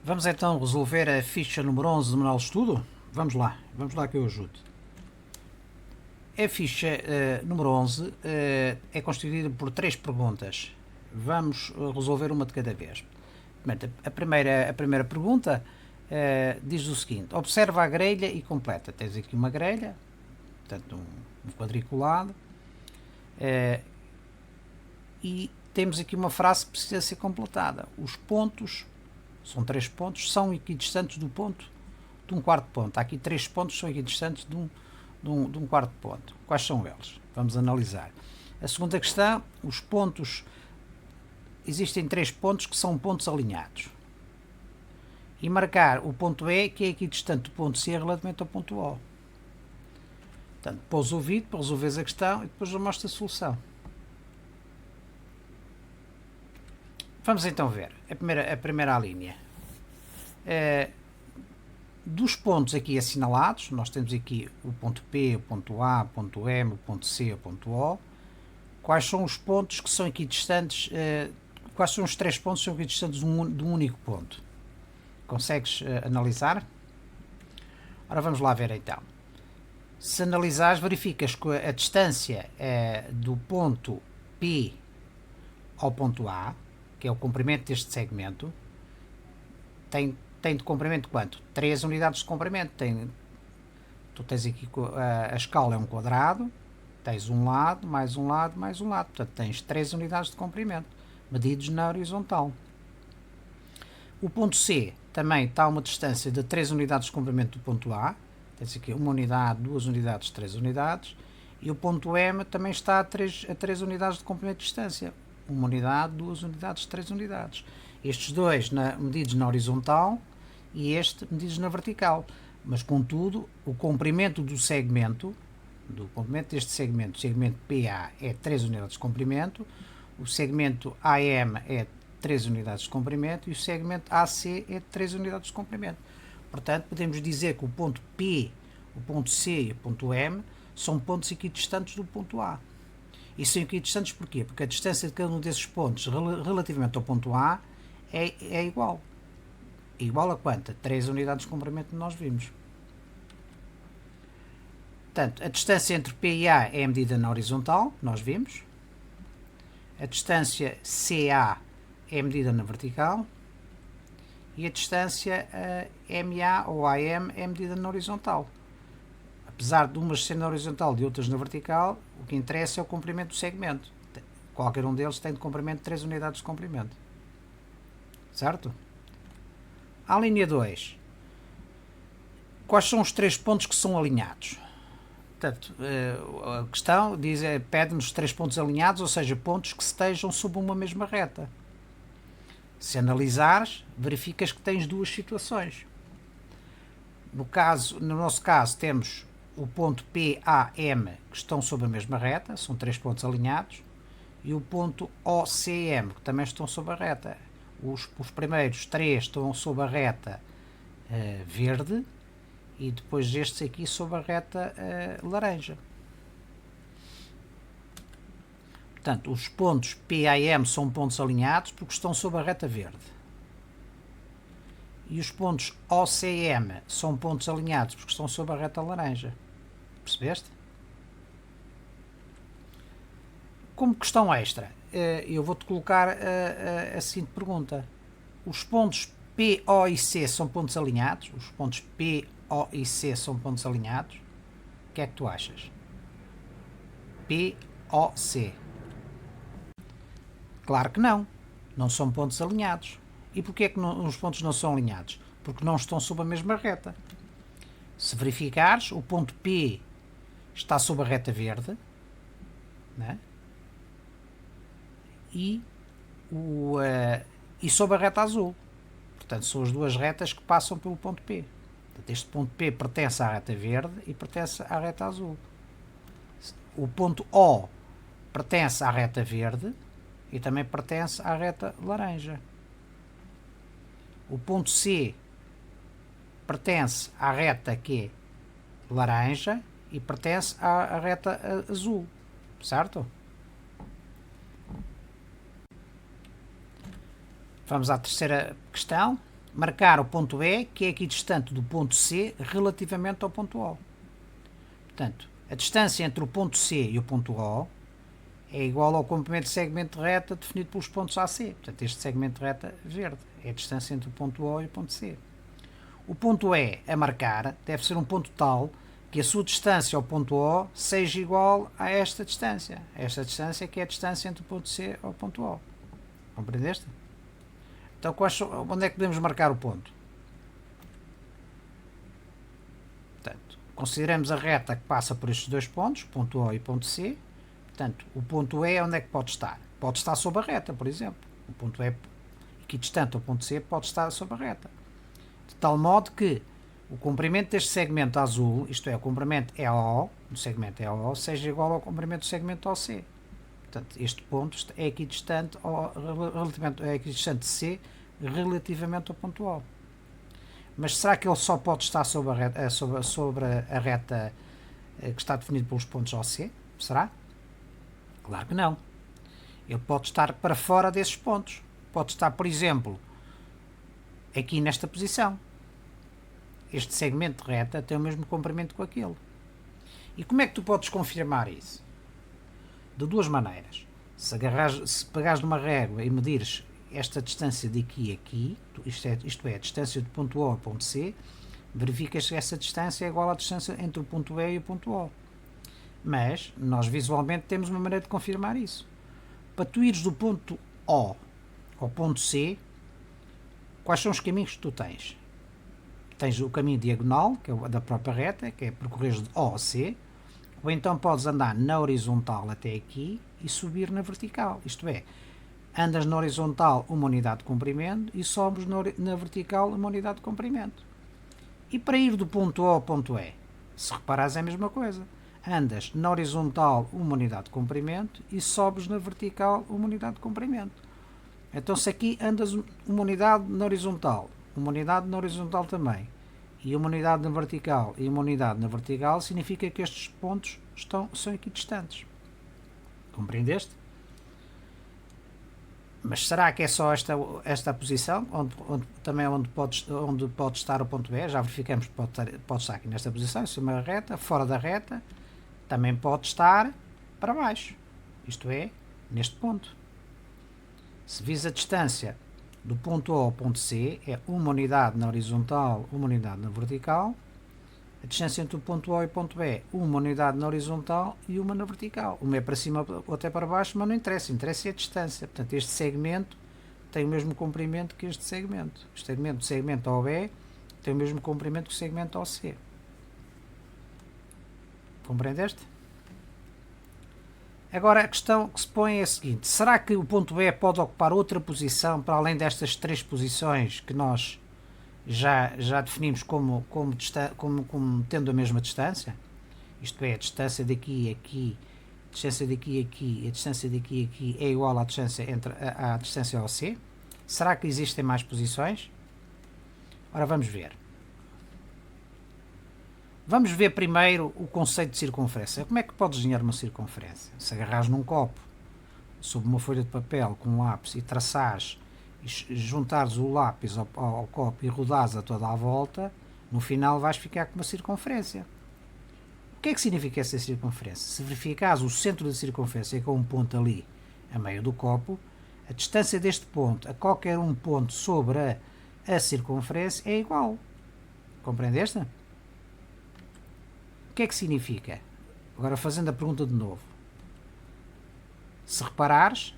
Vamos então resolver a ficha número 11 do manual de estudo? Vamos lá que eu ajudo. A ficha número 11 é constituída por 3 perguntas. Vamos resolver uma de cada vez. A primeira pergunta diz o seguinte: observa a grelha e completa. Tens aqui uma grelha, portanto um quadriculado, e temos aqui uma frase que precisa ser completada. Os pontos, são 3 pontos, são equidistantes do ponto de um quarto ponto. Há aqui 3 pontos que são equidistantes de um quarto ponto. Quais são eles? Vamos analisar. A segunda questão, os pontos, existem 3 pontos que são pontos alinhados. E marcar o ponto E, que é equidistante do ponto C relativamente ao ponto O. Portanto, pôs o vídeo para resolveres a questão e depois eu mostro a solução. Vamos então ver a primeira linha. Dos pontos aqui assinalados, nós temos aqui o ponto P, o ponto A, o ponto M, o ponto C, o ponto O. Quais são os pontos que são equidistantes? Quais são os 3 pontos que são equidistantes de um único ponto? Consegues analisar? Ora, vamos lá ver então. Se analisares, verificas que a distância do ponto P ao ponto A, que é o comprimento deste segmento, tem de comprimento quanto? 3 unidades de comprimento. Tu tens aqui a escala é um quadrado, tens um lado, mais um lado, mais um lado. Portanto, tens 3 unidades de comprimento, medidos na horizontal. O ponto C também está a uma distância de 3 unidades de comprimento do ponto A. Tens aqui 1 unidade, 2 unidades, 3 unidades. E o ponto M também está a 3 unidades de comprimento de distância. 1 unidade, 2 unidades, 3 unidades. Estes dois medidos na horizontal e este medidos na vertical. Mas, contudo, o comprimento do segmento, deste segmento, o segmento PA é 3 unidades de comprimento, o segmento AM é 3 unidades de comprimento e o segmento AC é 3 unidades de comprimento. Portanto, podemos dizer que o ponto P, o ponto C e o ponto M são pontos equidistantes do ponto A. E são equidistantes porquê? Porque a distância de cada um desses pontos relativamente ao ponto A é igual. É igual a quanta? 3 unidades de comprimento que nós vimos. Portanto, a distância entre P e A é medida na horizontal, nós vimos. A distância CA é medida na vertical. E a distância MA ou AM é medida na horizontal. Apesar de umas serem na horizontal e outras na vertical, o que interessa é o comprimento do segmento. Qualquer um deles tem de comprimento 3 unidades de comprimento. Certo? À linha 2. Quais são os 3 pontos que são alinhados? Portanto, a questão pede-nos 3 pontos alinhados, ou seja, pontos que estejam sob uma mesma reta. Se analisares, verificas que tens duas situações. No nosso caso, temos o ponto PAM que estão sob a mesma reta, são 3 pontos alinhados, e o ponto OCM, que também estão sob a reta. Os primeiros 3 estão sob a reta verde e depois estes aqui sob a reta laranja. Portanto, os pontos P A M são pontos alinhados porque estão sob a reta verde. E os pontos OCM são pontos alinhados porque estão sob a reta laranja. Percebeste? Como questão extra, eu vou-te colocar a seguinte pergunta. Os pontos P, O e C são pontos alinhados? Os pontos P, O e C são pontos alinhados? O que é que tu achas? P, O, C. Claro que não. Não são pontos alinhados. E porquê é que os pontos não são alinhados? Porque não estão sob a mesma reta. Se verificares, o ponto P está sob a reta verde, né? E sob a reta azul. Portanto, são as duas retas que passam pelo ponto P. Portanto, este ponto P pertence à reta verde e pertence à reta azul. O ponto O pertence à reta verde e também pertence à reta laranja. O ponto C pertence à reta que é laranja e pertence à reta azul, certo? Vamos à terceira questão. marcar o ponto E, que é equidistante do ponto C relativamente ao ponto O. Portanto, a distância entre o ponto C e o ponto O é igual ao comprimento de segmento de reta definido pelos pontos AC. Portanto, este segmento de reta verde é a distância entre o ponto O e o ponto C. O ponto E a marcar deve ser um ponto tal que a sua distância ao ponto O seja igual a esta distância. Esta distância que é a distância entre o ponto C ao ponto O. Compreendeste? Então, onde é que podemos marcar o ponto? Portanto, consideramos a reta que passa por estes dois pontos, ponto O e ponto C. Portanto, o ponto E onde é que pode estar? Pode estar sobre a reta, por exemplo. O ponto E equidistante ao ponto C pode estar sobre a reta. De tal modo que o comprimento deste segmento azul, isto é, o comprimento EO, do segmento EO, seja igual ao comprimento do segmento OC. Portanto, este ponto é equidistante, de C relativamente ao ponto O. Mas será que ele só pode estar sobre a reta que está definida pelos pontos OC? Será? Claro que não. Ele pode estar para fora desses pontos. Pode estar, por exemplo, aqui nesta posição. Este segmento de reta tem o mesmo comprimento que aquele. E como é que tu podes confirmar isso? De duas maneiras. Se pegares numa régua e medires esta distância de aqui a aqui, isto é, a distância do ponto O ao ponto C, verificas que essa distância é igual à distância entre o ponto E e o ponto O. Mas, nós visualmente temos uma maneira de confirmar isso. Para tu ires do ponto O ao ponto C, quais são os caminhos que tu tens? Tens o caminho diagonal, que é da própria reta, que é percorrer de O a C, ou então podes andar na horizontal até aqui e subir na vertical. Isto é, andas na horizontal uma unidade de comprimento e sobes na vertical uma unidade de comprimento. E para ir do ponto O ao ponto E, se reparares é a mesma coisa. Andas na horizontal uma unidade de comprimento e sobes na vertical uma unidade de comprimento. Então se aqui andas uma unidade na horizontal, uma unidade na horizontal também, e uma unidade na vertical e uma unidade na vertical, significa que estes pontos são equidistantes. Compreendeste? Mas será que é só esta posição, onde pode estar o ponto E? Já verificamos que pode estar aqui nesta posição, em cima da reta, fora da reta, também pode estar para baixo, isto é, neste ponto. Se vis a distância do ponto O ao ponto C, é uma unidade na horizontal, uma unidade na vertical. A distância entre o ponto O e o ponto B, uma unidade na horizontal e uma na vertical. Uma é para cima ou até para baixo, mas não interessa. Interessa é a distância. Portanto, este segmento tem o mesmo comprimento que este segmento. O segmento OB tem o mesmo comprimento que o segmento OC. Compreendeste? Agora a questão que se põe é a seguinte: será que o ponto E pode ocupar outra posição para além destas três posições que nós já definimos como tendo a mesma distância? Isto é, a distância daqui a aqui, a distância daqui a aqui e a distância daqui a aqui é igual à distância à distância OC? Será que existem mais posições? Ora, vamos ver. Vamos ver primeiro o conceito de circunferência. Como é que podes desenhar uma circunferência? Se agarrares num copo, sob uma folha de papel com um lápis e traçares, e juntares o lápis ao copo e rodares a toda a volta, no final vais ficar com uma circunferência. O que é que significa essa circunferência? Se verificares o centro da circunferência com um ponto ali a meio do copo, a distância deste ponto a qualquer um ponto sobre a circunferência é igual. Compreendeste? O que é que significa? Agora fazendo a pergunta de novo. Se reparares,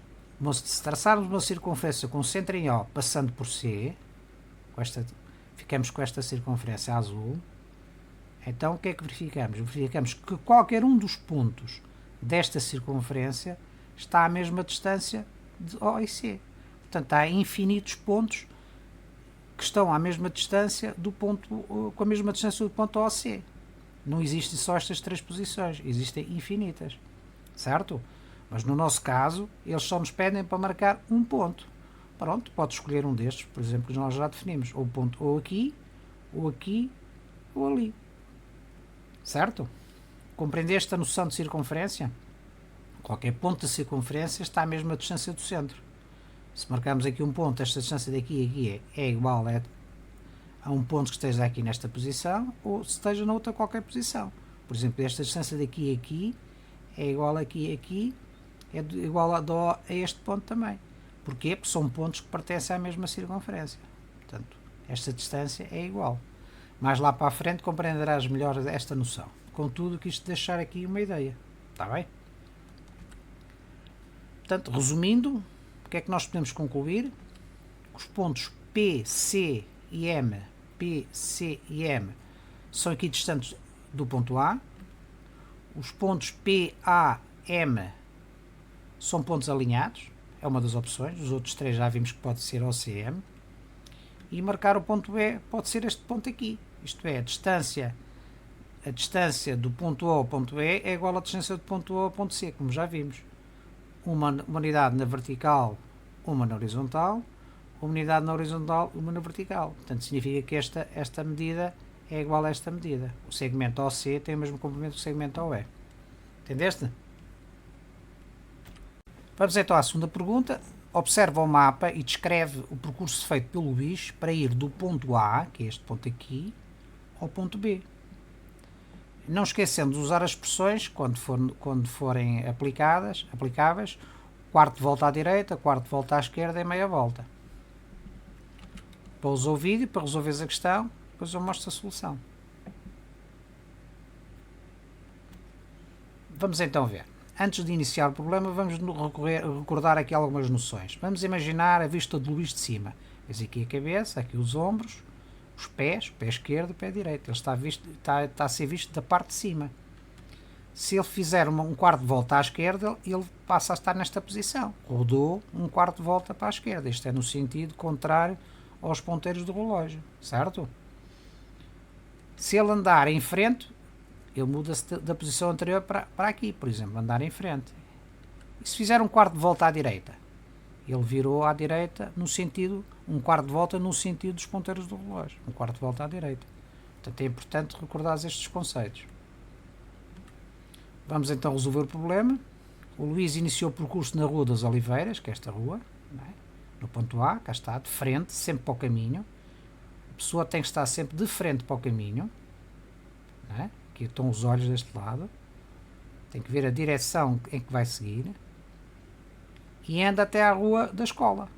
se traçarmos uma circunferência com centro em O passando por C, ficamos com esta circunferência azul, então o que é que verificamos? Verificamos que qualquer um dos pontos desta circunferência está à mesma distância de O e C. Portanto, há infinitos pontos que estão à mesma distância com a mesma distância do ponto OC. Não existem só estas três posições, existem infinitas, certo? Mas no nosso caso, eles só nos pedem para marcar um ponto. Pronto, pode escolher um destes, por exemplo, que nós já definimos, ou ponto ou aqui, ou aqui, ou ali. Certo? Compreendeste a noção de circunferência? Qualquer ponto da circunferência está à mesma distância do centro. Se marcarmos aqui um ponto, esta distância daqui a aqui é igual a um ponto que esteja aqui nesta posição ou se esteja noutra qualquer posição. Por exemplo, esta distância daqui a aqui é igual aqui a aqui, é igual a este ponto também. Porquê? Porque são pontos que pertencem à mesma circunferência. Portanto, esta distância é igual. Mais lá para a frente compreenderás melhor esta noção. Contudo, quis deixar aqui uma ideia. Está bem? Portanto, resumindo, o que é que nós podemos concluir? Os pontos P, C e M, P, C e M são equidistantes do ponto A. Os pontos P, A, M são pontos alinhados. É uma das opções. Os outros três já vimos que pode ser OCM. E marcar o ponto B pode ser este ponto aqui. Isto é, a distância do ponto A ao ponto B é igual à distância do ponto A ao ponto C, como já vimos. Uma unidade na vertical, uma na horizontal, uma unidade na horizontal, uma na vertical. Portanto, significa que esta medida é igual a esta medida. O segmento OC tem o mesmo comprimento que o segmento OE. Entendeste? Vamos então à segunda pergunta. Observa o mapa e descreve o percurso feito pelo Luís para ir do ponto A, que é este ponto aqui, ao ponto B. Não esquecendo de usar as expressões quando forem aplicáveis, quarto de volta à direita, quarto de volta à esquerda e meia volta. Pausa o vídeo para resolveres a questão, depois eu mostro a solução. Vamos então ver. Antes de iniciar o problema, vamos recordar aqui algumas noções. Vamos imaginar a vista de Luís de cima. Vês aqui a cabeça, aqui os ombros, os pés, o pé esquerdo e o pé direito. Ele está a ser visto da parte de cima. Se ele fizer um quarto de volta à esquerda, ele passa a estar nesta posição. Rodou um quarto de volta para a esquerda. Isto é no sentido contrário aos ponteiros do relógio, certo? Se ele andar em frente, ele muda-se da posição anterior para aqui, por exemplo, andar em frente. E se fizer um quarto de volta à direita, ele virou à direita no sentido, um quarto de volta no sentido dos ponteiros do relógio, um quarto de volta à direita. Portanto, é importante recordar estes conceitos. Vamos então resolver o problema. O Luís iniciou o percurso na Rua das Oliveiras, que é esta rua, não é? No ponto A, cá está, de frente, sempre para o caminho. A pessoa tem que estar sempre de frente para o caminho, não é? Aqui estão os olhos deste lado, tem que ver a direção em que vai seguir e anda até à rua da escola.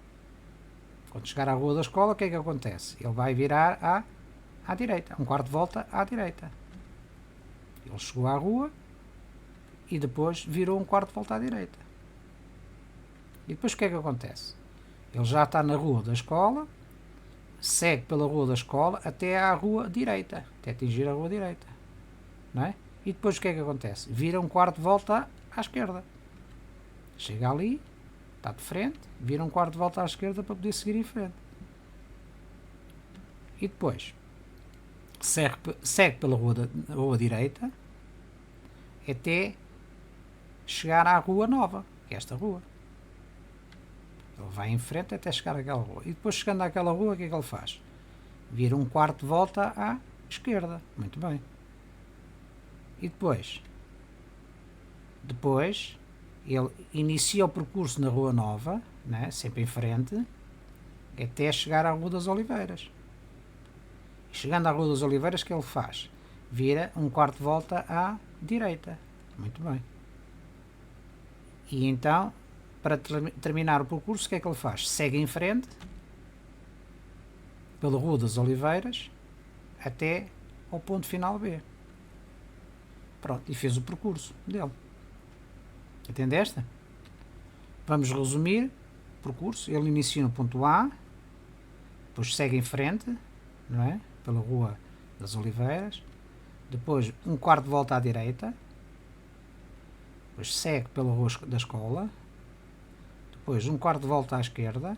Quando chegar à rua da escola, o que é que acontece? Ele vai virar à direita, um quarto de volta à direita. Ele chegou à rua e depois virou um quarto de volta à direita. E depois o que é que acontece? Ele já está na rua da escola, segue pela rua da escola até à rua direita, até atingir a rua direita. Não é? E depois o que é que acontece? Vira um quarto de volta à esquerda. Chega ali, está de frente, vira um quarto de volta à esquerda para poder seguir em frente. E depois segue pela rua direita até chegar à rua nova, que é esta rua. Ele vai em frente até chegar àquela rua. E depois, chegando àquela rua, o que é que ele faz? Vira um quarto de volta à esquerda. Muito bem. E depois ele inicia o percurso na Rua Nova, né, sempre em frente, até chegar à Rua das Oliveiras. E chegando à Rua das Oliveiras, o que ele faz? Vira um quarto de volta à direita. Muito bem. E então, para terminar o percurso, o que é que ele faz? Segue em frente, pela Rua das Oliveiras, até ao ponto final B. Pronto, e fez o percurso dele. Entendeste? Vamos resumir o percurso. Ele inicia no ponto A, depois segue em frente, não é? Pela Rua das Oliveiras, depois um quarto de volta à direita, depois segue pela Rua da Escola, depois um quarto de volta à esquerda,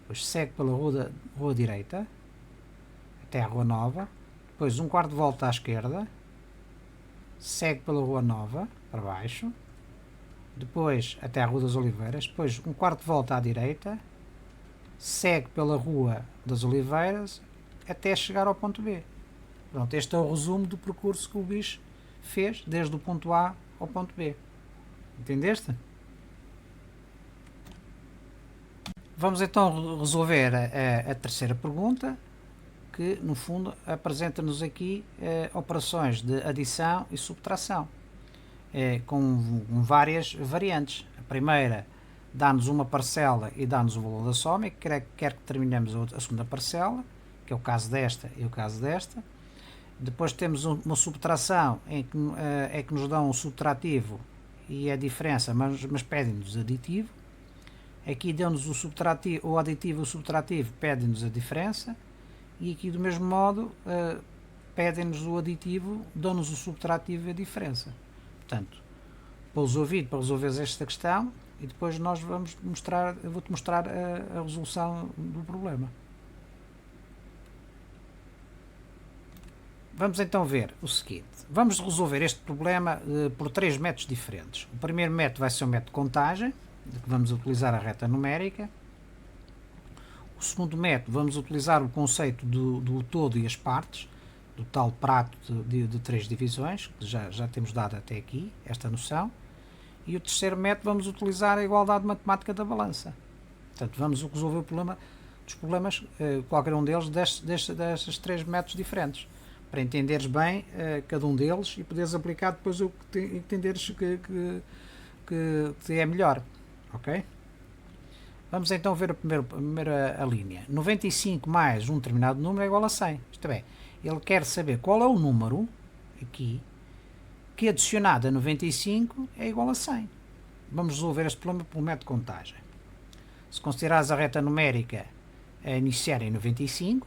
depois segue pela rua direita, até à Rua Nova, depois um quarto de volta à esquerda, segue pela Rua Nova, para baixo, depois até à Rua das Oliveiras, depois um quarto de volta à direita, segue pela Rua das Oliveiras, até chegar ao ponto B. Pronto, este é o resumo do percurso que o Luís fez, desde o ponto A ao ponto B. Entendeste? Vamos então resolver a terceira pergunta, que, no fundo, apresenta-nos aqui operações de adição e subtração, com várias variantes. A primeira dá-nos uma parcela e dá-nos o valor da soma, e quer que terminemos a segunda parcela, que é o caso desta e o caso desta. Depois temos uma subtração em que nos dão um subtrativo e a diferença, mas pedem-nos aditivo. Aqui dão-nos o aditivo e o subtrativo, pedem-nos a diferença. E aqui, do mesmo modo, pedem-nos o aditivo, dão-nos o subtrativo e a diferença. Portanto, pouso ouvido para resolver esta questão e depois eu vou-te mostrar a resolução do problema. Vamos então ver o seguinte. Vamos resolver este problema por 3 métodos diferentes. O primeiro método vai ser o método de contagem, de que vamos utilizar a reta numérica. O segundo método, vamos utilizar o conceito do todo e as partes, do tal prato de 3 divisões, que já temos dado até aqui, esta noção. E o terceiro método, vamos utilizar a igualdade matemática da balança. Portanto, vamos resolver os problemas, qualquer um deles, destes 3 métodos diferentes, para entenderes bem cada um deles e poderes aplicar depois o que entenderes que é melhor. Ok? Vamos então ver a primeira linha. 95 mais um determinado número é igual a 100. Isto é, ele quer saber qual é o número, aqui, que adicionado a 95 é igual a 100. Vamos resolver este problema pelo método de contagem. Se considerares a reta numérica a iniciar em 95,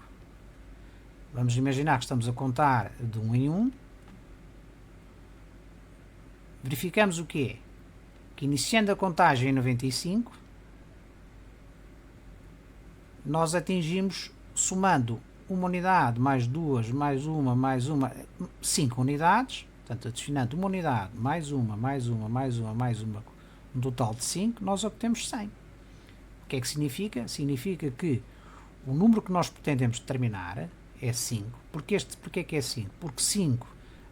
vamos imaginar que estamos a contar de 1 em 1. Verificamos o quê? Que iniciando a contagem em 95, nós atingimos, somando uma unidade, mais duas, mais uma, 5 unidades, portanto, adicionando uma unidade, mais uma, um total de 5, nós obtemos 100. O que é que significa? Significa que o número que nós pretendemos determinar é 5. Porquê que é 5? Porque 5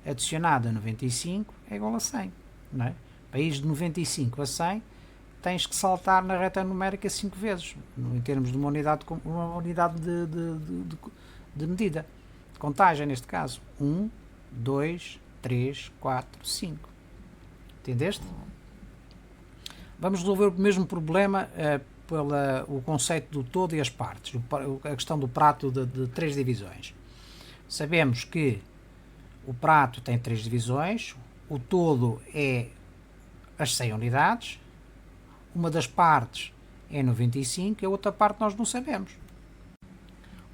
adicionado a 95 é igual a 100. Não é? Para ir de 95 a 100, tens que saltar na reta numérica 5 vezes, em termos de uma unidade de medida, de contagem neste caso. 1, 2, 3, 4, 5. Entendeste? Vamos resolver o mesmo problema pelo conceito do todo e as partes, a questão do prato de 3 divisões. Sabemos que o prato tem 3 divisões, o todo é as 100 unidades, uma das partes é 95 e a outra parte nós não sabemos.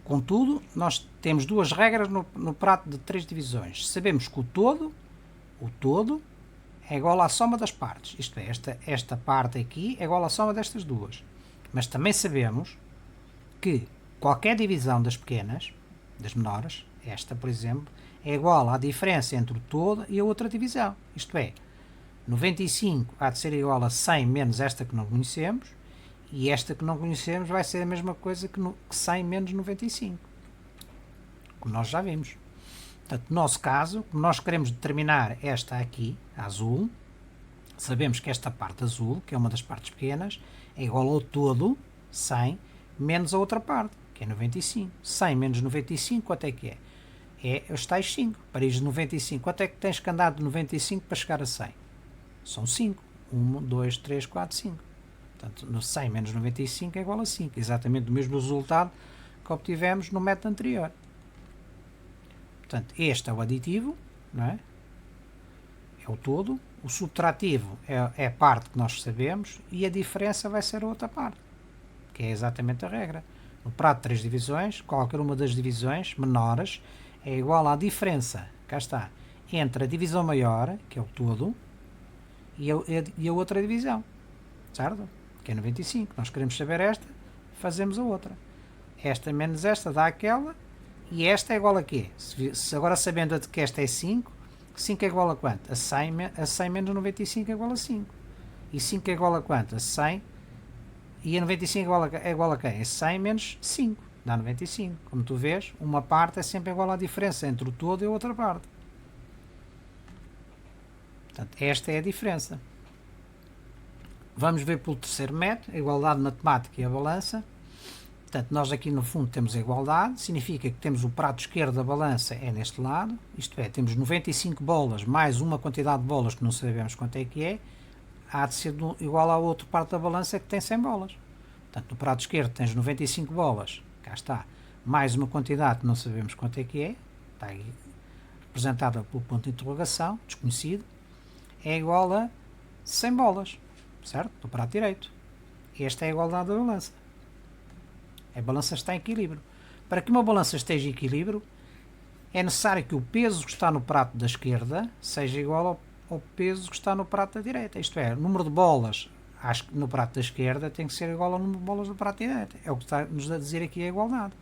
Contudo, nós temos 2 regras no prato de 3 divisões. Sabemos que o todo é igual à soma das partes, isto é, esta parte aqui é igual à soma destas duas. Mas também sabemos que qualquer divisão das pequenas, das menores, esta por exemplo, é igual à diferença entre o todo e a outra divisão, isto é, 95 há de ser igual a 100 menos esta que não conhecemos, e esta que não conhecemos vai ser a mesma coisa que 100 menos 95, como nós já vimos. Portanto, no nosso caso, como nós queremos determinar esta aqui, a azul, sabemos que esta parte azul, que é uma das partes pequenas, é igual ao todo, 100, menos a outra parte, que é 95. 100 menos 95, quanto é que é? É os tais 5. Para ir de 95, quanto é que tens que andar de 95 para chegar a 100? São 5. 1, 2, 3, 4, 5. Portanto, 100 menos 95 é igual a 5. Exatamente o mesmo resultado que obtivemos no método anterior. Portanto, este é o aditivo, não é? É o todo. O subtrativo é a parte que nós sabemos e a diferença vai ser a outra parte, que é exatamente a regra. No prato de 3 divisões, qualquer uma das divisões menores é igual à diferença, cá está, entre a divisão maior, que é o todo, e a outra divisão, certo? Que é 95. Nós queremos saber esta, fazemos a outra. Esta menos esta dá aquela, e esta é igual a quê? Se agora sabendo que esta é 5, 5 é igual a quanto? A 100 menos 95 é igual a 5. E 5 é igual a quanto? A 100. E a 95 é igual a quem? A 100 menos 5. Dá 95. Como tu vês, uma parte é sempre igual à diferença entre o todo e a outra parte. Portanto, esta é a diferença. Vamos ver pelo terceiro método, a igualdade matemática e a balança. Portanto, nós aqui no fundo temos a igualdade, significa que temos o prato esquerdo da balança é neste lado, isto é, temos 95 bolas mais uma quantidade de bolas que não sabemos quanto é que é, há de ser igual ao outro prato da balança que tem 100 bolas. Portanto, no prato esquerdo tens 95 bolas, cá está, mais uma quantidade que não sabemos quanto é que é, está aí representada pelo ponto de interrogação, desconhecido, é igual a 100 bolas, certo? Do prato direito. Esta é a igualdade da balança. A balança está em equilíbrio. Para que uma balança esteja em equilíbrio, é necessário que o peso que está no prato da esquerda seja igual ao peso que está no prato da direita. Isto é, o número de bolas no prato da esquerda tem que ser igual ao número de bolas do prato direito. É o que está-nos a dizer aqui a igualdade.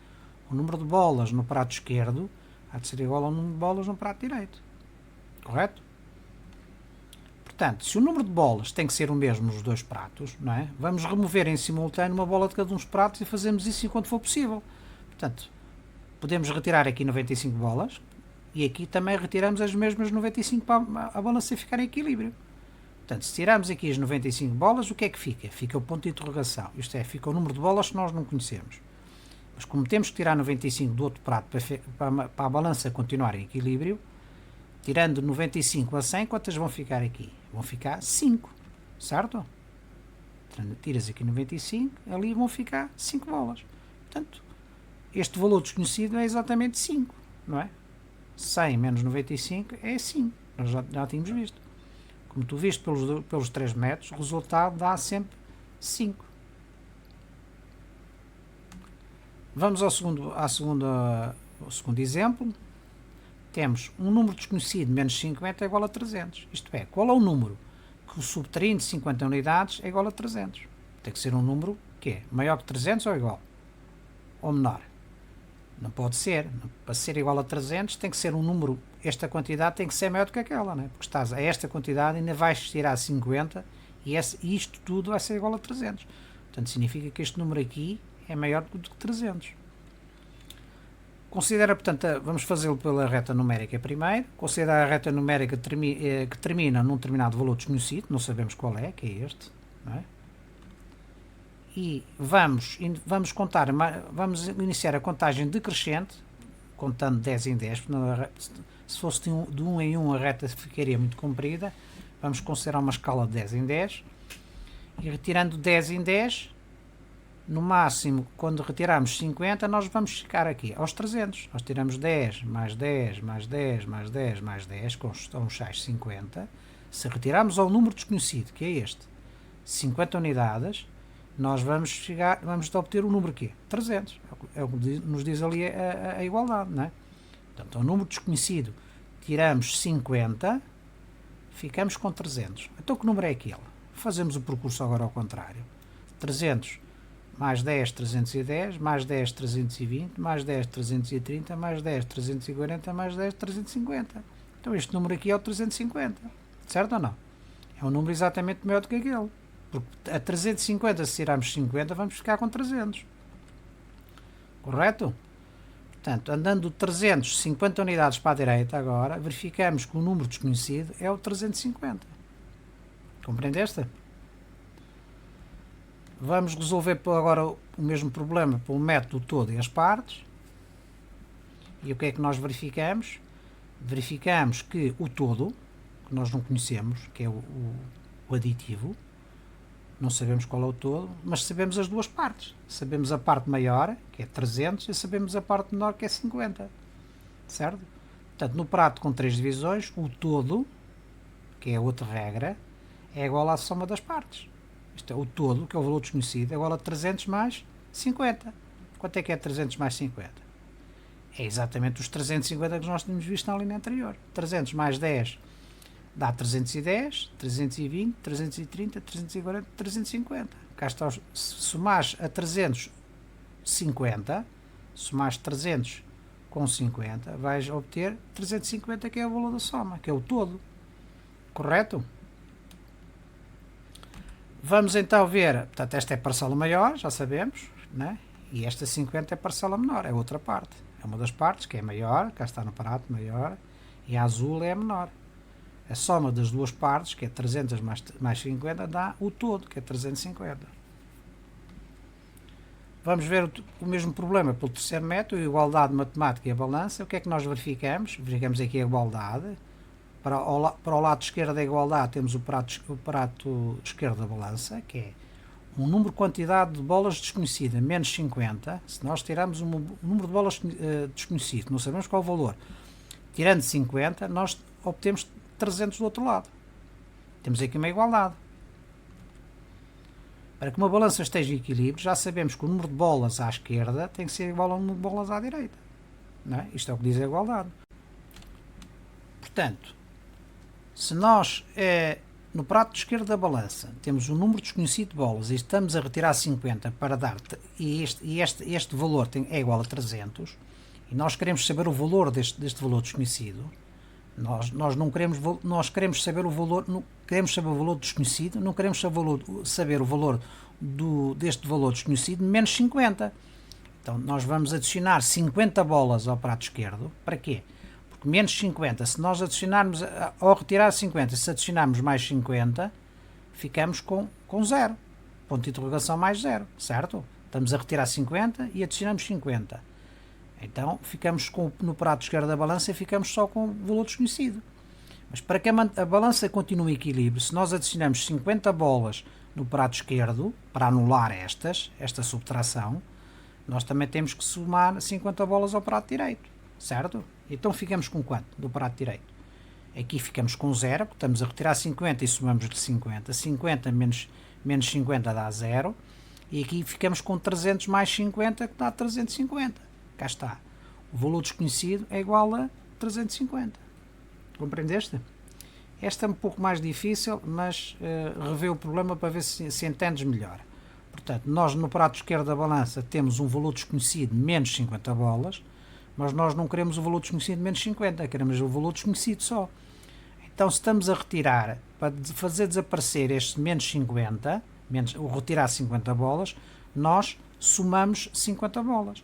O número de bolas no prato esquerdo há de ser igual ao número de bolas no prato direito. Correto? Portanto, se o número de bolas tem que ser o mesmo nos dois pratos, não é? Vamos remover em simultâneo uma bola de cada um dos pratos e fazemos isso enquanto for possível. Portanto, podemos retirar aqui 95 bolas e aqui também retiramos as mesmas 95 para a balança ficar em equilíbrio. Portanto, se tirarmos aqui as 95 bolas, o que é que fica? Fica o ponto de interrogação. Isto é, fica o número de bolas que nós não conhecemos. Mas como temos que tirar 95 do outro prato para a balança continuar em equilíbrio, tirando 95 a 100, quantas vão ficar aqui? Vão ficar 5, certo? Tiras aqui 95, ali vão ficar 5 bolas. Portanto, este valor desconhecido é exatamente 5, não é? 100 menos 95 é 5, nós já tínhamos visto. Como tu viste pelos 3 métodos, o resultado dá sempre 5. Vamos ao segundo exemplo. Temos um número desconhecido menos 50 é igual a 300. Isto é, qual é o número que subtraindo 50 unidades é igual a 300? Tem que ser um número que é maior que 300 ou igual? Ou menor? Não pode ser. Para ser igual a 300 tem que ser um número, esta quantidade tem que ser maior do que aquela, não é? Porque estás a esta quantidade ainda vais tirar 50 e isto tudo vai ser igual a 300. Portanto, significa que este número aqui é maior do que 300. Considera, portanto, vamos fazê-lo pela reta numérica primeiro. Considera a reta numérica que termina num determinado valor desconhecido, não sabemos qual é, que é este, não é? E vamos iniciar a contagem decrescente, contando 10 em 10, se fosse de 1 em 1 a reta ficaria muito comprida. Vamos considerar uma escala de 10 em 10 e retirando 10 em 10, no máximo, quando retirarmos 50, nós vamos chegar aqui aos 300. Nós tiramos 10, mais 10, mais 10, mais 10, mais 10, com os tais 50. Se retirarmos ao número desconhecido, que é este, 50 unidades, nós vamos obter o número quê? 300. É o que nos diz ali a igualdade, não é? Portanto, ao número desconhecido, tiramos 50, ficamos com 300. Então, que número é aquele? Fazemos o percurso agora ao contrário. 300 mais 10, 310, mais 10, 320, mais 10, 330, mais 10, 340, mais 10, 350. Então este número aqui é o 350, certo ou não? É um número exatamente maior do que aquele. Porque a 350, se tirarmos 50, vamos ficar com 300. Correto? Portanto, andando 350 unidades para a direita agora, verificamos que o número desconhecido é o 350. Compreendeste? Vamos resolver agora o mesmo problema pelo método todo e as partes. E o que é que nós verificamos? Verificamos que o todo, que nós não conhecemos, que é o aditivo, não sabemos qual é o todo, mas sabemos as duas partes. Sabemos a parte maior, que é 300, e sabemos a parte menor, que é 50. Certo? Portanto, no prato com 3 divisões, o todo, que é a outra regra, é igual à soma das partes. Isto é o todo, que é o valor desconhecido, é igual a 300 mais 50. Quanto é que é 300 mais 50? É exatamente os 350 que nós tínhamos visto na linha anterior. 300 mais 10 dá 310, 320, 330, 340, 350. Cá está, se somares a 350, somares 300 com 50, vais obter 350, que é o valor da soma, que é o todo. Correto? Vamos então ver, portanto esta é a parcela maior, já sabemos, né? E esta 50 é a parcela menor, é outra parte. É uma das partes que é maior, cá está no prato maior, e a azul é a menor. A soma das duas partes, que é 300 mais 50, dá o todo, que é 350. Vamos ver o mesmo problema pelo terceiro método, a igualdade matemática e a balança. O que é que nós verificamos? Verificamos aqui a igualdade. Para o lado esquerdo da igualdade temos o prato esquerdo da balança, que é um número quantidade de bolas desconhecida, menos 50. Se nós tirarmos um número de bolas desconhecido, não sabemos qual é o valor, tirando 50, nós obtemos 300 do outro lado. Temos aqui uma igualdade. Para que uma balança esteja em equilíbrio, já sabemos que o número de bolas à esquerda tem que ser igual ao número de bolas à direita. Não é? Isto é o que diz a igualdade. Portanto, se nós, no prato esquerdo da balança, temos um número desconhecido de bolas e estamos a retirar 50 para dar, e este valor é igual a 300, e nós queremos saber o valor deste valor desconhecido, nós não queremos, nós queremos saber o valor, queremos saber o valor desconhecido, não queremos saber o valor deste valor desconhecido menos 50. Então nós vamos adicionar 50 bolas ao prato esquerdo. Para quê? Porque menos 50, se nós adicionarmos, ao retirar 50, se adicionarmos mais 50, ficamos com 0. Ponto de interrogação mais 0, certo? Estamos a retirar 50 e adicionamos 50. Então ficamos no prato esquerdo da balança e ficamos só com o valor desconhecido. Mas para que a balança continue em equilíbrio, se nós adicionamos 50 bolas no prato esquerdo, para anular esta subtração, nós também temos que somar 50 bolas ao prato direito, certo? Então ficamos com quanto do prato direito? Aqui ficamos com 0, porque estamos a retirar 50 e somamos de 50. 50 menos 50 dá 0. E aqui ficamos com 300 mais 50, que dá 350. Cá está. O valor desconhecido é igual a 350. Compreendeste? Esta é um pouco mais difícil, mas revê o problema para ver se entendes melhor. Portanto, nós no prato esquerdo da balança temos um valor desconhecido menos 50 bolas, mas nós não queremos o valor desconhecido menos 50, queremos o valor desconhecido só. Então, se estamos a retirar, para fazer desaparecer este menos 50, ou retirar 50 bolas, nós somamos 50 bolas.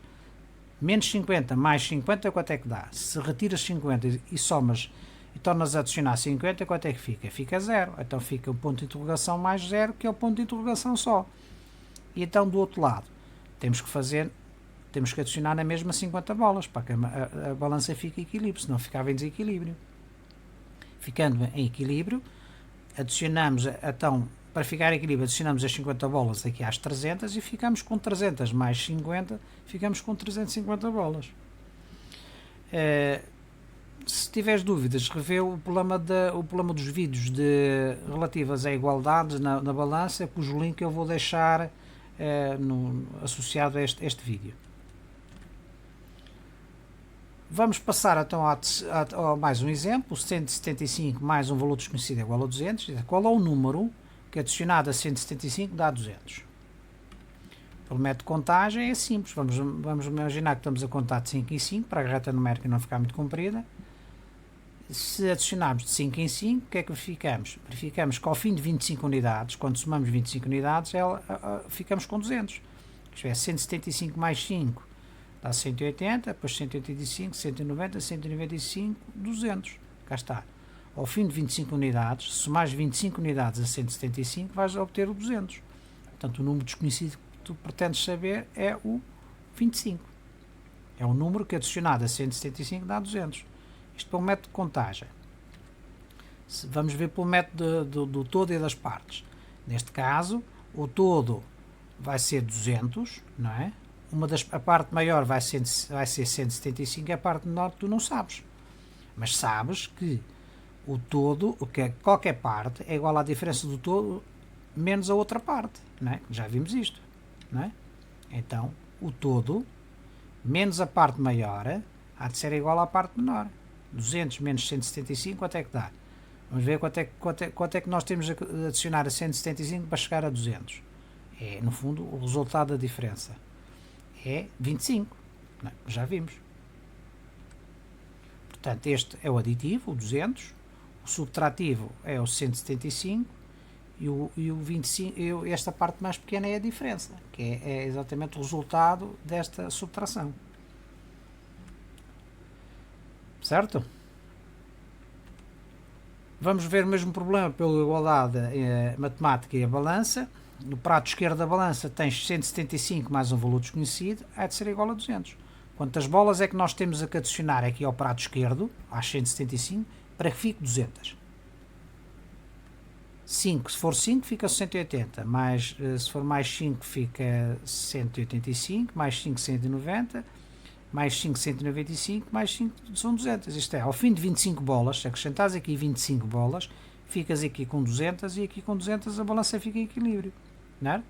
Menos 50 mais 50, quanto é que dá? Se retiras 50 e somas e tornas a adicionar 50, quanto é que fica? Fica 0. Então fica o ponto de interrogação mais 0, que é o ponto de interrogação só. E então do outro lado, temos que adicionar na mesma 50 bolas, para que a balança fique em equilíbrio, senão ficava em desequilíbrio. Ficando em equilíbrio, adicionamos, então, para ficar em equilíbrio, adicionamos as 50 bolas aqui às 300 e ficamos com 300 mais 50, ficamos com 350 bolas. Se tiveres dúvidas, revê o problema dos vídeos relativos a igualdades na balança, cujo link eu vou deixar associado a este vídeo. Vamos passar então a mais um exemplo. 175 mais um valor desconhecido é igual a 200. Qual é o número que adicionado a 175 dá 200? Pelo método de contagem é simples. Vamos imaginar que estamos a contar de 5 em 5 para a reta numérica não ficar muito comprida. Se adicionarmos de 5 em 5, o que é que verificamos? Verificamos que ao fim de 25 unidades, quando somamos 25 unidades, ficamos com 200. Isto é, 175 mais 5 dá 180, depois 185, 190, 195, 200. Cá está. Ao fim de 25 unidades, se somares 25 unidades a 175, vais obter o 200. Portanto, o número desconhecido que tu pretendes saber é o 25. É o número que adicionado a 175 dá 200. Isto para o método de contagem. Vamos ver pelo método do todo e das partes. Neste caso, o todo vai ser 200, não é? A parte maior vai ser 175 e a parte menor tu não sabes. Mas sabes que o todo, qualquer parte, é igual à diferença do todo menos a outra parte. Não é? Já vimos isto. Não é? Então, o todo menos a parte maior há de ser igual à parte menor. 200 menos 175, quanto é que dá? Vamos ver quanto é que nós temos a adicionar a 175 para chegar a 200. É, no fundo, o resultado da diferença. É 25. Não, já vimos. Portanto, este é o aditivo, o 200. O subtrativo é o 175. E o 25, esta parte mais pequena é a diferença, que é exatamente o resultado desta subtração. Certo? Vamos ver o mesmo problema pela igualdade matemática e a balança. no prato esquerdo da balança tens 175 mais um valor desconhecido, há de ser igual a 200. Quantas bolas é que nós temos que adicionar aqui ao prato esquerdo, às 175, para que fique 200? 5, se for 5 fica 180, mais, se for mais 5 fica 185, mais 5 190, mais 5 195, mais 5 são 200. Isto é, ao fim de 25 bolas, se acrescentares aqui 25 bolas, ficas aqui com 200 e aqui com 200 a balança fica em equilíbrio, não é?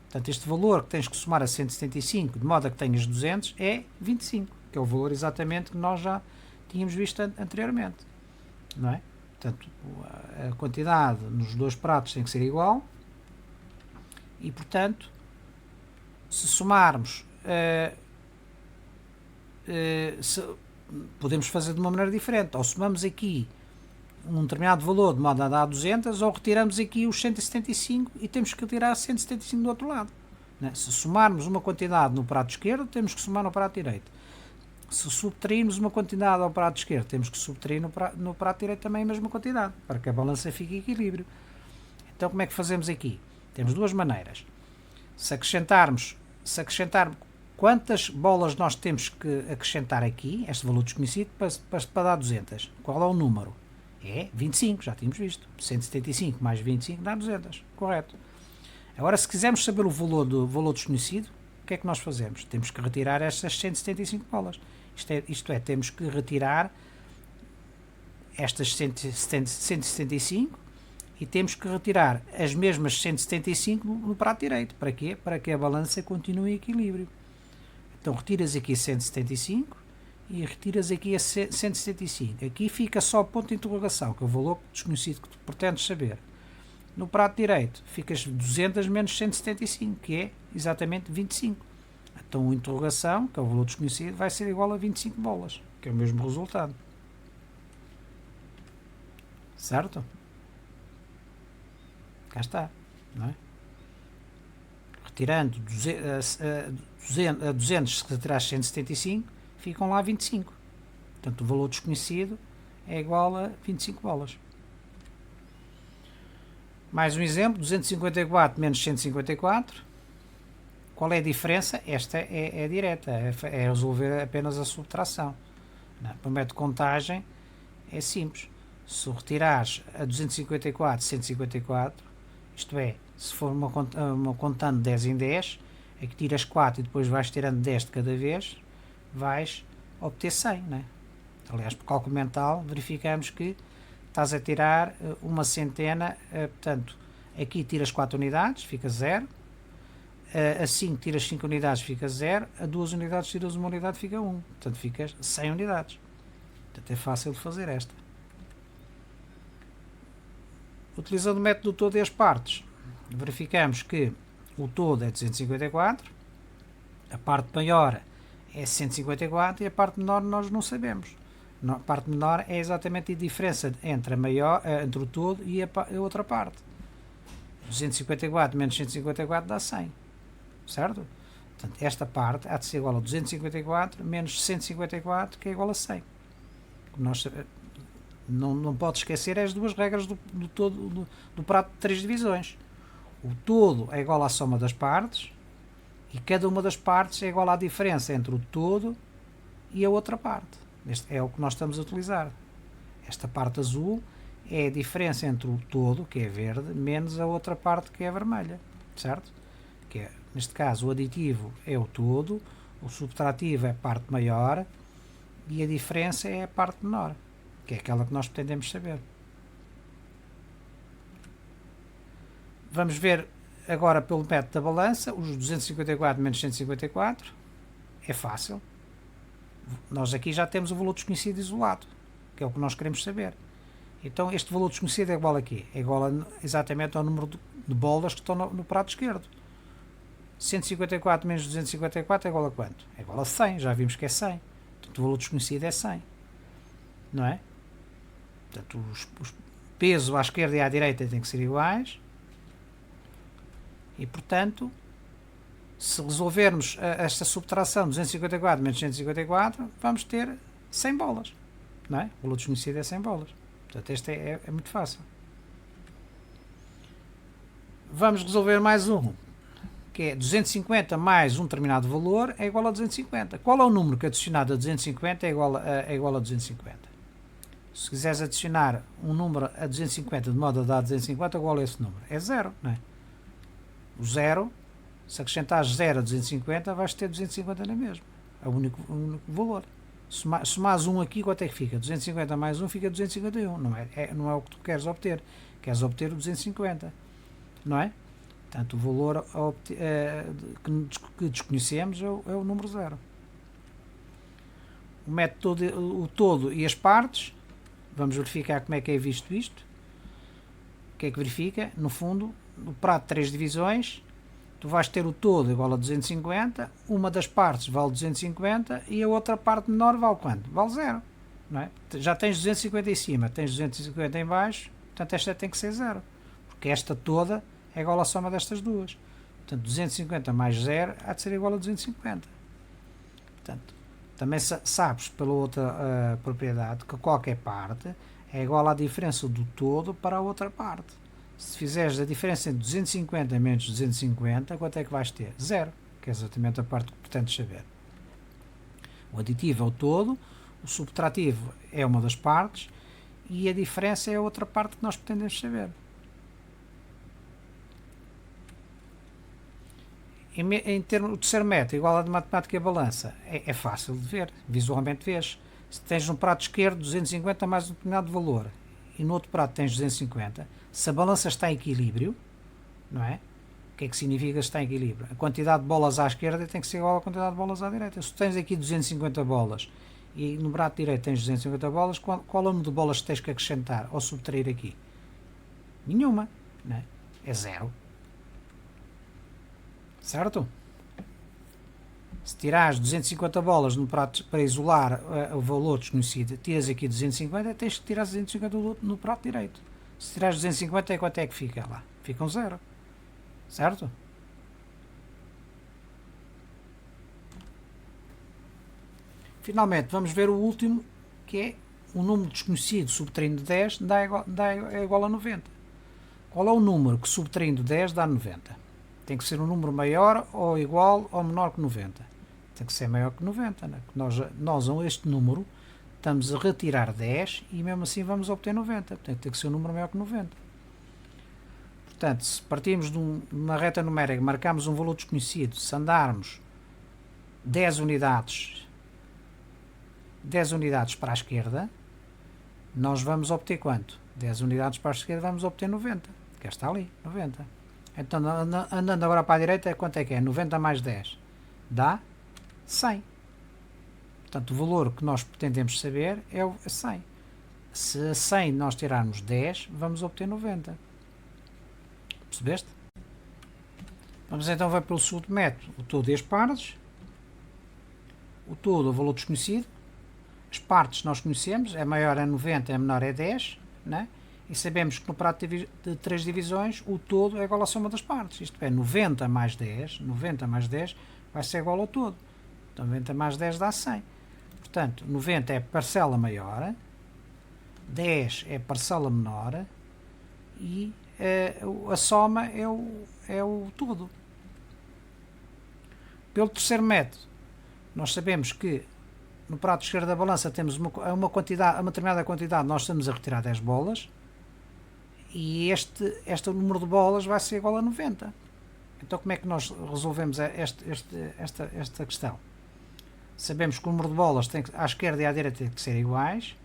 Portanto, este valor que tens que somar a 175, de modo a que tenhas 200, é 25, que é o valor exatamente que nós já tínhamos visto anteriormente, não é? Portanto, a quantidade nos dois pratos tem que ser igual e, portanto, se somarmos, podemos fazer de uma maneira diferente. Ou somamos aqui um determinado valor de modo a dar 200, ou retiramos aqui os 175 e temos que retirar 175 do outro lado, né? Se somarmos uma quantidade no prato esquerdo, temos que somar no prato direito. Se subtrairmos uma quantidade ao prato esquerdo, temos que subtrair no prato direito também a mesma quantidade, para que a balança fique em equilíbrio. Então, como é que fazemos aqui? Temos duas maneiras. Se acrescentarmos quantas bolas nós temos que acrescentar aqui, este valor desconhecido, para dar 200. Qual é o número? É 25, já tínhamos visto. 175 mais 25 dá 200, correto. Agora, se quisermos saber o valor do valor desconhecido, o que é que nós fazemos? Temos que retirar estas 175 bolas. Isto é, temos que retirar estas 175 e temos que retirar as mesmas 175 no prato direito. Para quê? Para que a balança continue em equilíbrio. Então, retiras aqui 175 e retiras aqui a 175. Aqui fica só o ponto de interrogação, que é o valor desconhecido que tu pretendes saber. No prato direito ficas 200 menos 175, que é exatamente 25. Então a interrogação, que é o valor desconhecido, vai ser igual a 25 bolas, que é o mesmo resultado. Certo? Cá está, não é? Retirando 200, se retirares 175, ficam lá 25. Portanto, o valor desconhecido é igual a 25 bolas. Mais um exemplo, 254 menos 154. Qual é a diferença? Esta é direta, é resolver apenas a subtração. Para o método de contagem é simples. Se retirares a 254, 154, isto é, se for uma contando 10 em 10, é que tiras 4 e depois vais tirando 10 de cada vez, vais obter 100, não é? Aliás, por cálculo mental, verificamos que estás a tirar uma centena, portanto, aqui tiras 4 unidades, fica 0, a 5 tiras 5 unidades, fica 0, a 2 unidades tiras 1 unidade, fica 1, portanto ficas 100 unidades. Portanto é fácil de fazer esta. Utilizando o método do todo e as partes, verificamos que o todo é 254, a parte maior é 154 e a parte menor nós não sabemos. A parte menor é exatamente a diferença entre, entre o todo e a outra parte. 254 menos 154 dá 100, certo? Portanto, esta parte há de ser igual a 254 menos 154, que é igual a 100. Nós, não pode esquecer as duas regras do prato de 3 divisões. O todo é igual à soma das partes e cada uma das partes é igual à diferença entre o todo e a outra parte. Este é o que nós estamos a utilizar. Esta parte azul é a diferença entre o todo, que é verde, menos a outra parte, que é vermelha, certo? Que é, neste caso, o aditivo é o todo, o subtrativo é a parte maior e a diferença é a parte menor, que é aquela que nós pretendemos saber. Vamos ver agora pelo método da balança, os 254 menos 154, é fácil. Nós aqui já temos o valor desconhecido isolado, que é o que nós queremos saber. Então este valor desconhecido é igual a quê? É igual exatamente ao número de bolas que estão no prato esquerdo. 154 menos 254 é igual a quanto? É igual a 100, já vimos que é 100. Portanto, o valor desconhecido é 100. Não é? Portanto, os pesos à esquerda e à direita têm que ser iguais. E, portanto, se resolvermos esta subtração 254 menos 154, vamos ter 100 bolas. Não é? O valor desconhecido é 100 bolas. Portanto, este é muito fácil. Vamos resolver mais um, que é 250 mais um determinado valor é igual a 250. Qual é o número que adicionado a 250 é igual a 250? Se quiseres adicionar um número a 250 de modo a dar 250, qual é esse número? É 0, não é? O 0, se acrescentares 0 a 250, vais ter 250 na mesma. É o único valor. Somares 1 aqui, quanto é que fica? 250 mais 1 fica 251. Não é o que tu queres obter. Queres obter o 250. Não é? Portanto, o valor que desconhecemos é o número 0. O método, o todo e as partes, vamos verificar como é que é visto isto. O que é que verifica? No fundo, no prato de 3 divisões, tu vais ter o todo igual a 250, uma das partes vale 250 e a outra parte menor vale quanto? Vale 0. Não é? Já tens 250 em cima, tens 250 em baixo, portanto esta tem que ser 0. Porque esta toda é igual à soma destas duas. Portanto, 250 mais 0 há de ser igual a 250. Portanto, também sabes, pela outra propriedade, que qualquer parte é igual à diferença do todo para a outra parte. Se fizeres a diferença entre 250 menos 250, quanto é que vais ter? 0, que é exatamente a parte que pretendes saber. O aditivo é o todo, o subtrativo é uma das partes e a diferença é a outra parte que nós pretendemos saber. Em termos, o terceiro método, igual à de matemática e balança, é fácil de ver, visualmente vês. Se tens no prato esquerdo 250 mais um determinado valor e no outro prato tens 250, se a balança está em equilíbrio, não é? O que é que significa que está em equilíbrio? A quantidade de bolas à esquerda tem que ser igual à quantidade de bolas à direita. Se tens aqui 250 bolas e no prato direito tens 250 bolas, qual é o número de bolas que tens que acrescentar ou subtrair aqui? Nenhuma, não é? É 0. Certo? Se tirares 250 bolas no prato para isolar o valor desconhecido, tiras aqui 250, tens que tirar 250 no prato direito. Se tirares 250, quanto é que fica lá? Fica um 0. Certo? Finalmente, vamos ver o último, que é o número desconhecido subtraindo 10 é igual a 90. Qual é o número que subtraindo 10 dá 90? Tem que ser um número maior ou igual ou menor que 90. Tem que ser maior que 90, né? Nós a este número estamos a retirar 10 e mesmo assim vamos obter 90. Portanto, tem que ser um número maior que 90. Portanto, se partirmos de uma reta numérica, marcarmos um valor desconhecido, se andarmos 10 unidades para a esquerda, nós vamos obter quanto? 10 unidades para a esquerda vamos obter 90. Que está ali, 90. Então, andando agora para a direita, quanto é que é? 90 mais 10 dá 100. Portanto, o valor que nós pretendemos saber é o 100. Se a 100 nós tirarmos 10, vamos obter 90. Percebeste? Vamos então ver pelo segundo método. O todo e as partes. O todo é o valor desconhecido. As partes nós conhecemos. É maior é 90, é menor é 10. Né? E sabemos que no prato de 3 divisões o todo é igual à soma das partes. Isto é, 90 mais 10 vai ser igual ao todo. 90 mais 10 dá 100. Portanto, 90 é parcela maior, 10 é parcela menor e a soma é o todo. Pelo terceiro método, nós sabemos que no prato esquerdo da balança temos uma determinada quantidade, nós estamos a retirar 10 bolas e este número de bolas vai ser igual a 90. Então como é que nós resolvemos esta questão? Sabemos que o número de bolas à esquerda e à direita tem que ser iguais,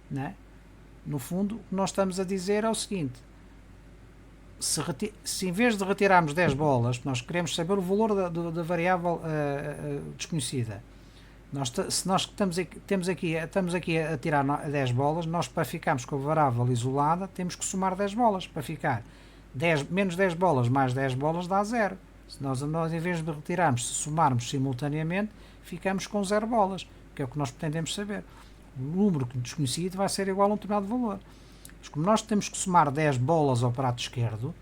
né? No fundo, o que nós estamos a dizer é o seguinte: se em vez de retirarmos 10 bolas, nós queremos saber o valor da variável desconhecida, se nós estamos aqui a tirar 10 bolas, nós para ficarmos com a variável isolada temos que somar 10 bolas, para ficar menos 10 bolas mais 10 bolas dá 0. Se nós em vez de retirarmos, se somarmos simultaneamente, ficamos com 0 bolas, que é o que nós pretendemos saber. O número desconhecido vai ser igual a um determinado valor. Mas como nós temos que somar 10 bolas ao prato esquerdo,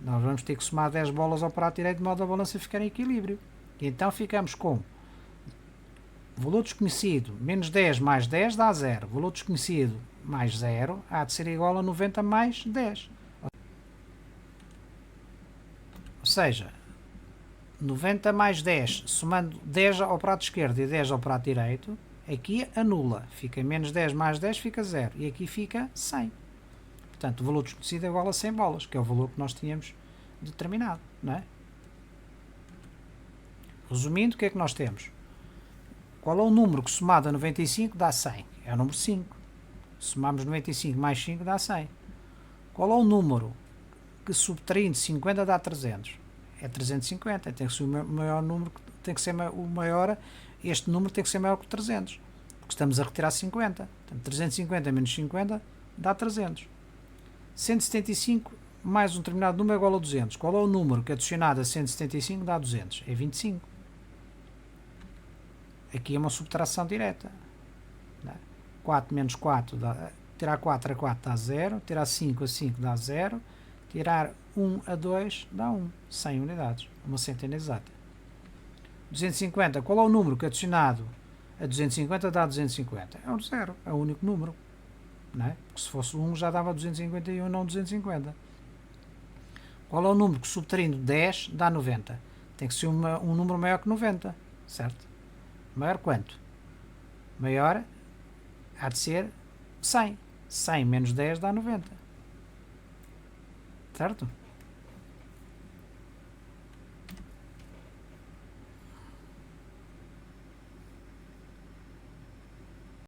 nós vamos ter que somar 10 bolas ao prato direito de modo a balança ficar em equilíbrio. E então ficamos com valor desconhecido menos 10 mais 10 dá 0. Valor desconhecido mais 0 há de ser igual a 90 mais 10. seja, 90 mais 10, somando 10 ao prato esquerdo e 10 ao prato direito, aqui anula. Fica menos 10 mais 10, fica 0. E aqui fica 100. Portanto, o valor desconhecido é igual a 100 bolas, que é o valor que nós tínhamos determinado. Não é? Resumindo, o que é que nós temos? Qual é o número que somado a 95 dá 100? É o número 5. Somamos 95 mais 5 dá 100. Qual é o número que subtraindo 50 dá 300? É 350. Tem que ser o maior número, tem que ser o maior, este número tem que ser maior que 300. Porque estamos a retirar 50. Portanto, 350 menos 50 dá 300. 175 mais um determinado número é igual a 200. Qual é o número que adicionado a 175 dá 200? É 25. Aqui é uma subtração direta. 4 menos 4 dá, tirar 4 a 4 dá 0, tirar 5 a 5 dá 0, tirar 1 a 2 dá 1, 100 unidades, uma centena exata. 250, qual é o número que adicionado a 250 dá 250? É o 0, é o único número. Não é? Porque se fosse 1 já dava 251, não 250. Qual é o número que subtraindo 10 dá 90? Tem que ser um número maior que 90, certo? Maior quanto? Maior há de ser 100. 100 menos 10 dá 90. Certo?